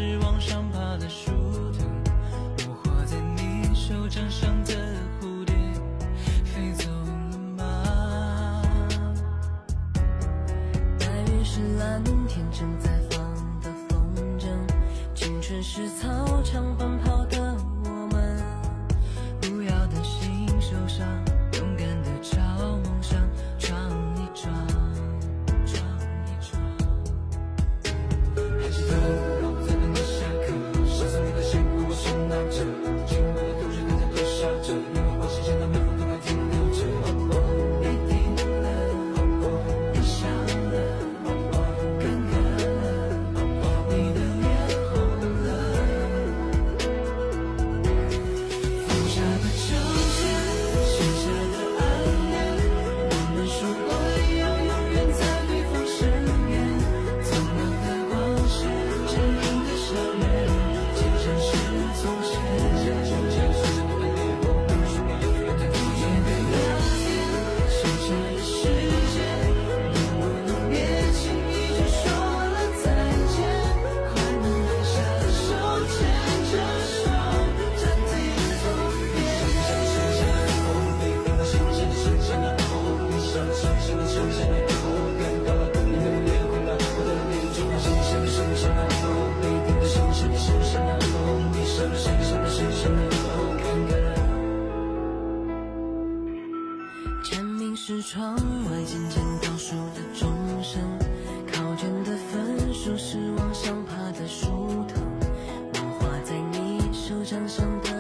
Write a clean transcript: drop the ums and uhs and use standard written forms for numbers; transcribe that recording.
是往上爬的树藤，我画在你手掌上的蝴蝶飞走了吗？白云是蓝天正在放的风筝，青春是操场奔跑的我们，不要担心受伤，勇敢的朝梦想闯一闯，闯一闯。还记得我在等你下课，上次你的幸福我手拿着，经过的都是人家都笑着，因为我新鲜的每封都还停留着。你听了，你笑了，尴尬了，你的脸红了。放下的纠结，写下的暗恋，我们说过要永远在对方身边。苍老的光线，坚硬的笑脸，前尘是从前。从前是谁都很烈火，我们说过要永远在对方身边。聊天，剩下的时间，能不能别轻易就说了再见？快门放下手，牵着手，暂停不变。剩下的后，被冰的新鲜的剩下的后，你笑的剩下的剩下的后，尴尬了，你的脸红了，我的脸肿了，剩下的剩下的后，被冰的剩下的剩下的后，你笑的剩下的剩下的后，尴尬了。蝉鸣是窗外渐渐倒数的钟声，考卷的分数是往上爬的树藤，我画在你手掌上的